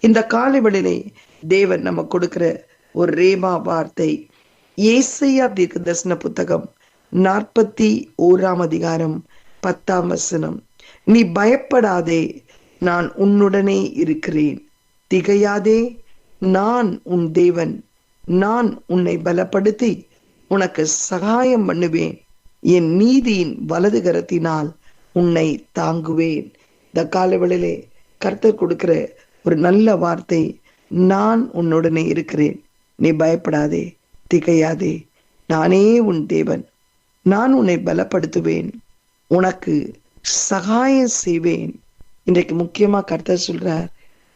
இந்த காலைவெளியிலே தேவன் நம்ம கொடுக்கிற ஒரு ரேமா வார்த்தை, ஏசாயா தீர்க்க தரிசன புத்தகம் 41 10 நீ பயப்படாதே, நான் உன்னுடனே இருக்கிறேன். திகையாதே, நான் உன் தேவன். நான் உன்னை பலப்படுத்தி உனக்கு சகாயம் பண்ணுவேன். என் நீதியின் வலது கரத்தினால் உன்னை தாங்குவேன். இந்த காலவெளியிலே கர்த்தர் கொடுக்கிற ஒரு நல்ல வார்த்தை, நான் உன்னுடனே இருக்கிறேன். நீ பயப்படாதே, திகையாதே, நானே உன் தேவன். நான் உன்னை பலப்படுத்துவேன், உனக்கு சகாயம் செய்வேன். இன்றைக்கு முக்கியமா கர்த்தர் சொல்றார்,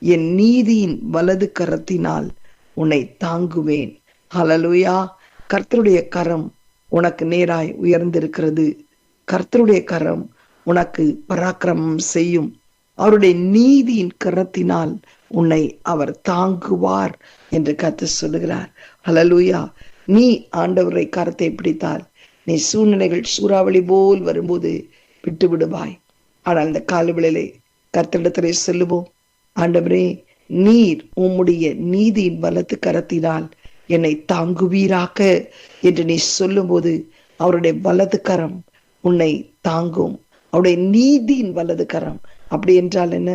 என் நீதியின் வலது கரத்தினால் உன்னை தாங்குவேன். ஹல்லேலூயா. கர்த்தருடைய கரம் உனக்கு நேராய் உயர்ந்திருக்கிறது. கர்த்தருடைய கரம் உனக்கு பராக்கிரமம் செய்யும். அவருடைய நீதியின் கரத்தினால் உன்னை அவர் தாங்குவார் என்று கர்த்தர் சொல்லுகிறார். ஹல்லேலூயா. நீ ஆண்டவரை கரத்தை பிடித்தால் நீ சூழ்நிலைகள் சூறாவளி போல் வரும்போது விட்டு விடுவாய். ஆனால் இந்த காலவெளியிலே கர்த்தரிடத்திலே சொல்லுவோம், ஆண்டவரே, நீர் உம்முடைய நீதியின் வலது கரத்தினால் என்னை தாங்குவீராக என்று நீ சொல்லும்போது அவருடைய வலது கரம் உன்னை தாங்கும். அவருடைய நீதியின் வலது கரம் அப்படி என்றால் என்ன?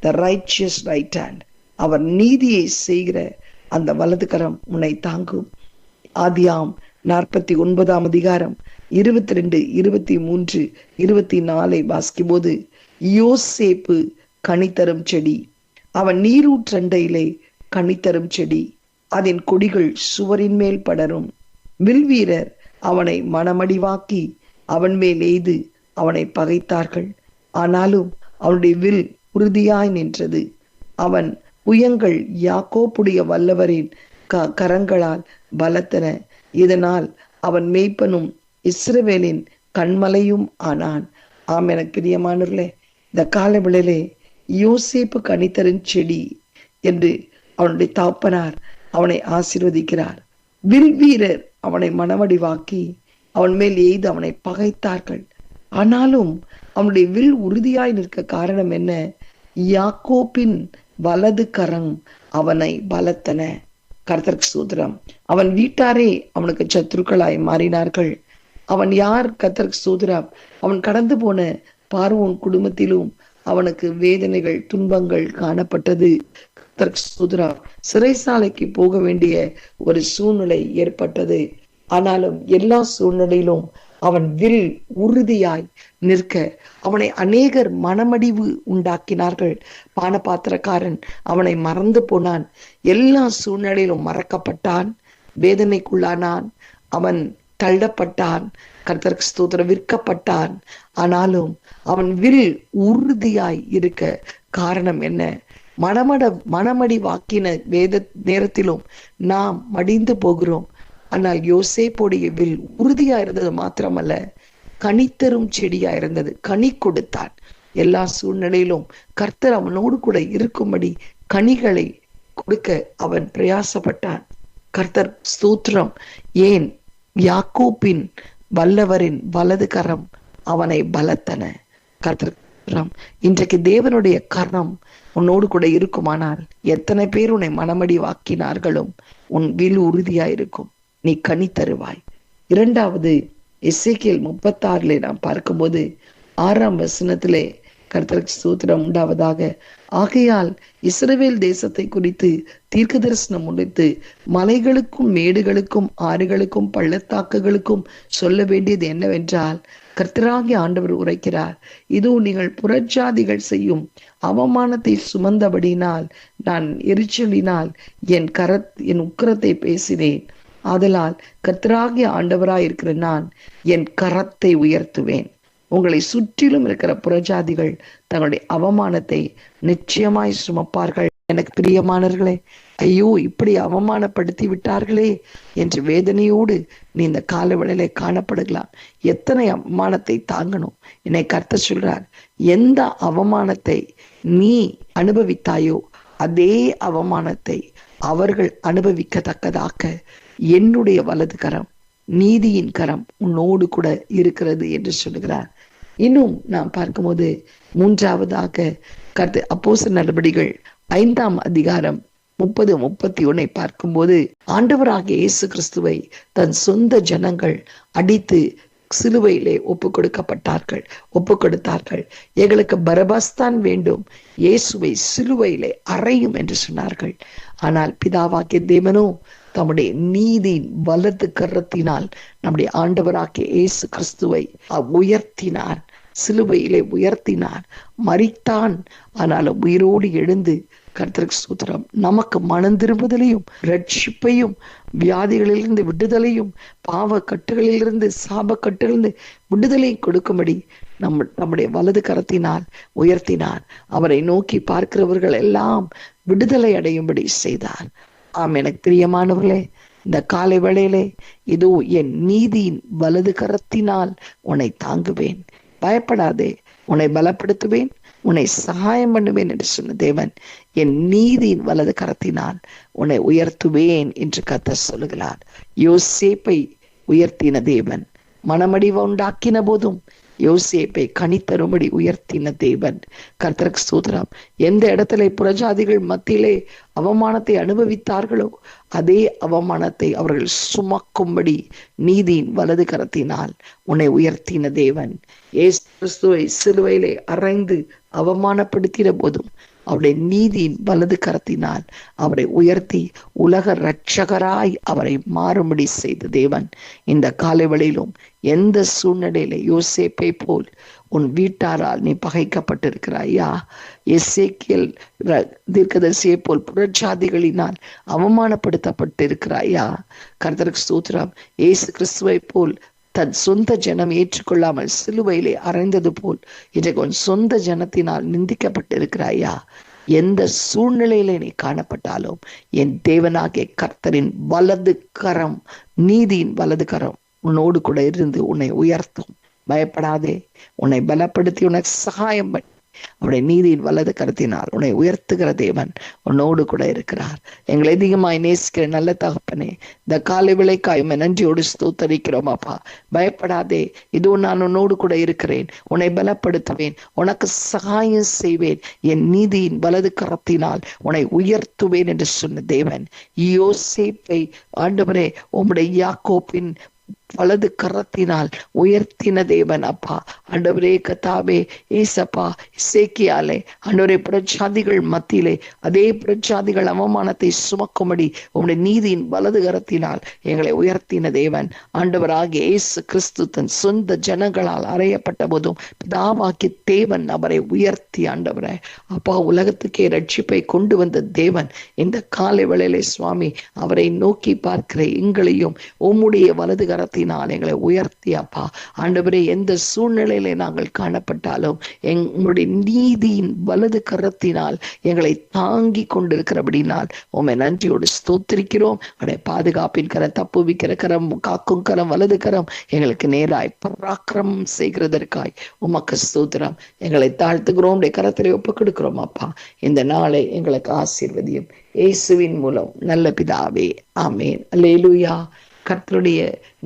The righteous right hand. அவர் நீதியை செய்கிற அந்த வலது கரம் உன்னை தாங்கும். ஆதியாம் 49 22, 23, 24 வாசிக்கும் போது, யோசேப்பு கனித்தரும் செடி, அவன் நீரூற்றண்டையிலே கனித்தரும் செடி, அதன் கொடிகள் சுவரின் மேல் படரும். வில்வீரர் அவனை மனமடிவாக்கி அவன் மேல் எய்து அவனை பகைத்தார்கள். ஆனாலும் அவனுடைய வில் உறுதியாய் நின்றது. அவன் புயங்கள் யாக்கோப்புடைய வல்லவரின் கரங்களால் பலத்தன. இதனால் அவன் மேய்ப்பனும் இஸ்ரவேலின் கண்மலையும் ஆனான். ஆம், எனக்கு பிரியமானவர்களே, இந்த காலவெளியிலே யோசேப்பு கனித்தரும் செடி என்று அவனுடைய தாப்பனார் அவனை ஆசீர்வதிக்கிறார். வில் வீரர் அவனை மனவடிவாக்கி அவன் மேல் எய்து அவனை பகைத்தார்கள். ஆனாலும் அவனுடைய வில் உறுதியாய் நிற்க காரணம் என்ன? யாக்கோப்பின் வலது கரம் அவனை பலத்தன. கர்த்தருக்கு ஸ்தோத்திரம். அவன் வீட்டாரே அவனுக்கு சத்துருக்களாய் மாறினார்கள். அவன் யார்? கர்த்தருக்கு ஸ்தோத்திரம். அவன் கடந்து போன பார்வோன் குடும்பத்திலும் அவனுக்கு வேதனைகள், துன்பங்கள் காணப்பட்டது. கர்த்தருக்கு ஸ்தோத்திரம். சிறைசாலைக்கு போக வேண்டிய ஒரு சூழ்நிலை ஏற்பட்டது. ஆனாலும் எல்லா சூழ்நிலையிலும் அவன் வில் உறுதியாய் நிற்க அவனை அநேகர் மனமடிவு உண்டாக்கினார்கள். பானபாத்திரக்காரன் அவனை மறந்து போனான். எல்லா சூழ்நிலையிலும் மறக்கப்பட்டான், வேதனைக்குள்ளானான், அவன் தள்ளப்பட்டான். கர்த்தருக்கு ஸ்தோத்திரம், விற்கப்பட்டான். ஆனாலும் அவன் வில் உறுதியாய் இருக்க காரணம் என்ன? மனமடி வாக்கின வேத நேரத்திலும் நாம் மடிந்து போகிறோம். ஆனால் யோசேப்புடைய வில் உறுதியா இருந்தது மாத்திரமல்ல, கனித்தரும் செடியா இருந்தது. கனி கொடுத்தான். எல்லா சூழ்நிலையிலும் கர்த்தர் அவனோடு கூட இருக்கும்படி கனிகளை கொடுக்க அவன் பிரயாசப்பட்டான். கர்த்தர் ஸ்தோத்திரம். ஏன்? யாக்கோப்பின் வல்லவரின் வலது கரம் அவனை பலத்தன. கர்த்தர் இன்றைக்கு தேவனுடைய கரம் உன்னோடு கூட இருக்குமானால் எத்தனை பேர் உன்னை மனமடி வாக்கினார்களும் உன் வில் உறுதியா இருக்கும். நீ கனி தருவாய். இரண்டாவது, எசேக்கியேல் 36 நாம் பார்க்கும்போது 6 கர்த்தருக்கு ஸ்தோத்திரம் உண்டாவதாக. ஆகையால் இஸ்ரவேல் தேசத்தை குறித்து தீர்க்க தரிசனம் முடித்து மலைகளுக்கும் மேடுகளுக்கும் ஆறுகளுக்கும் பள்ளத்தாக்குகளுக்கும் சொல்ல வேண்டியது என்னவென்றால், கர்த்தராகிய ஆண்டவர் உரைக்கிறார், இதோ நீங்கள் புறஜாதிகள் செய்யும் அவமானத்தை சுமந்தபடினால் நான் எரிச்சலினால் என் உக்கிரத்தை பேசினேன். ஆதலால் கர்த்தராகிய ஆண்டவராயிருக்கிற நான் என் கரத்தை உயர்த்துவேன். உங்களை சுற்றிலும் இருக்கிற புறஜாதிகள் தங்களுடைய அவமானத்தை நிச்சயமாய் சுமப்பார்கள். எனக்கு பிரியமானவர்களே, ஐயோ, இப்படி அவமானப்படுத்தி விட்டார்களே என்று வேதனையோடு நீ இந்த காலவெளியிலே காணப்படுகலாம். எத்தனை அவமானத்தை தாங்கணும்? என்னை கர்த்தர் சொல்றார், எந்த அவமானத்தை நீ அனுபவித்தாயோ அதே அவமானத்தை அவர்கள் அனுபவிக்கத்தக்கதாக என்னுடைய வலது கரம், நீதியின் கரம் உன்னோடு கூட இருக்கிறது என்று சொல்லுகிறார். இன்னும் நாம் பார்க்கும்போது மூன்றாவதாக அப்போஸ்தலர் நடபடிகள் 5ஆம் அதிகாரம் 30-31 பார்க்கும்போது, ஆண்டவராகிய இயேசு கிறிஸ்துவை தன் சொந்த ஜனங்கள் அடித்து சிலுவையிலே ஒப்பு கொடுத்தார்கள். எங்களுக்கு பரபாஸ் தான் வேண்டும், இயேசுவை சிலுவையிலே அறையும் என்று சொன்னார்கள். ஆனால் பிதாவாகிய தேவனோ தம்முடைய நீதியின் வலது கரத்தினால் நம்முடைய ஆண்டவராகிய இயேசு கிறிஸ்துவை உயர்த்தினார், சிலுவையிலே உயர்த்தினார், மரித்தான். ஆனாலும் உயிரோடு எழுந்து, கர்த்தருக்கு ஸ்தோத்திரம், நமக்கு மனம் திரும்புதலையும் ரட்சிப்பையும் வியாதிகளிலிருந்து விடுதலையும் பாவ கட்டுகளிலிருந்து சாப கட்டுகளிலிருந்து விடுதலை கொடுக்கும்படி நம்முடைய வலது கரத்தினால் உயர்த்தினார். அவரை நோக்கி பார்க்கிறவர்கள் எல்லாம் விடுதலை அடையும்படி செய்தார். ஆம், எனக்கு பிரியமானவர்களே, இந்த காலை வேளையிலே இதோ என் நீதியின் வலது கரத்தினால் உன்னை தாங்குவேன், பயப்படாதே, உன்னை பலப்படுத்துவேன், உன்னை சகாயம் பண்ணுவேன் என்று சொன்ன தேவன் என் நீதியின் வலது கரத்தினால் உன்னை உயர்த்துவேன் என்று கர்த்தர் சொல்லுகிறார். யோசேப்பை உயர்த்தின தேவன், மனமடிவு உண்டாக்கின போதும் யோசேப்பை கனித்தரும்படி உயர்த்தின தேவன். கர்த்தருக்கு ஸ்தோத்திரம். எந்த இடத்துல புறஜாதிகள் மத்தியிலே அவமானத்தை அனுபவித்தார்களோ அதே அவமானத்தை அவர்கள் சுமக்கும்படி நீதியின் வலது கரத்தினால் உன்னை உயர்த்தின தேவன். இயேசு கிறிஸ்துவை சிலுவையிலே அறைந்து அவமானப்படுத்தின போதும் அவருடைய நீதியின் வலது கரத்தினால் அவரை உயர்த்தி உலக இரட்சகராய் அவரை மாறும்படி செய்த தேவன். இந்த காலை வேளையிலும் எந்த சூழ்நிலையில யோசேப்பை போல் உன் வீட்டாரால் நீ பகைக்கப்பட்டிருக்கிறாயா, எசேக்கியேல் தீர்க்கதரிசியை போல் புறஜாதிகளினால் அவமானப்படுத்தப்பட்டிருக்கிறாயா, கர்த்தருக்கு ஸ்தோத்திரம், இயேசு கிறிஸ்துவை போல் தன் சொந்த ஜனம் ஏற்றுக்கொள்ளாமல் சிலுவையிலே அறைந்தது போல் இன்றைக்கு உன் சொந்த ஜனத்தினால் நிந்திக்கப்பட்டிருக்கிறாயா? எந்த சூழ்நிலையில நீ காணப்பட்டாலும் என் தேவனாகிய கர்த்தரின் வலது கரம், நீதியின் வலது கரம் உன்னோடு கூட இருந்து உன்னை உயர்த்தும். பயப்படாதே, உன்னை பலப்படுத்தி உனக்கு சகாயம் பண்ணி அவருடைய நீதியின் வலது கருத்தினால் உன்னை உயர்த்துகிற தேவன் உன்னோடு கூட இருக்கிறார். எங்களை அதிகமாய் நேசிக்கிற நல்ல தகப்பனே, இந்த காலை விளைக்காய் நன்றியோடு ஸ்தோத்தரிக்கிறோம் அப்பா. பயப்படாதே, இதோ நான் உன்னோடு கூட இருக்கிறேன், உன்னை பலப்படுத்துவேன், உனக்கு சகாயம் செய்வேன், என் நீதியின் வலது கரத்தினால் உன்னை உயர்த்துவேன் என்று சொன்ன தேவன் யோசேப்பை ஆண்டவரே உம்முடைய யாக்கோப்பின் வலது கரத்தினால் உயர்த்தின தேவன் அப்பா. ஆண்டவரே கர்த்தாவே, ஏசப்பா, எசேக்கியாலே ஆண்டவரே புறஜாதிகள் மத்தியிலே அதே புறஜாதிகள் அவமானத்தை சுமக்கும்படி உம்முடைய நீதியின் வலது கரத்தினால் எங்களை உயர்த்தின தேவன். ஆண்டவராகிய இயேசு கிறிஸ்து தன் சொந்த ஜனங்களால் அறையப்பட்ட போதும் பிதாவாகிய தேவன் அவரை உயர்த்தி ஆண்டவரே அப்பா உலகத்துக்கே ரட்சிப்பை கொண்டு வந்த தேவன். இந்த காலை வேளையிலே சுவாமி அவரை நோக்கி பார்க்கிற எங்களையும் உம்முடைய வலது கரத்தினால் எங்களை உயர்த்தி அப்பா ஆண்டவரே எந்த சூழ்நிலையிலே நாங்கள் காணப்பட்டாலும் எங்களுடைய நீதியின் வலது கரத்தினால் எங்களை தாங்கி கொண்டிருக்கிறபடினால் உம்மை நன்றியோடு ஸ்தோத்திரிக்கிறோம். அவருடைய பாதுகாப்பின் கரம், தப்புவிக்கிற கரம், காக்கும் கரம், வலது கரம் எங்களுக்கு நேராய் பராக்கிரமம் செய்கிறதற்காய் உமக்கு ஸ்தோத்திரம். எங்களை தாழ்த்துகிறோம், உடைய கரத்திலே ஒப்புக் கொடுக்கிறோம் அப்பா. இந்த நாளை எங்களுக்கு ஆசீர்வதியும் இயேசுவின் மூலம் நல்ல பிதாவே, ஆமேன். அல்லேலூயா. கர்த்தருடைய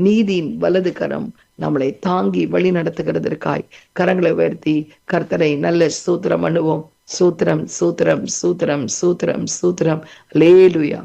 நீதியின் வலது கரம் நம்மளை தாங்கி வழி நடத்துகிறதற்காய் கரங்களை உயர்த்தி கர்த்தரை நல்ல ஸ்தோத்திரம் பண்ணுவோம். சூத்திரம் சூத்திரம் சூத்திரம் சூத்திரம் சூத்திரம். அல்லேலூயா.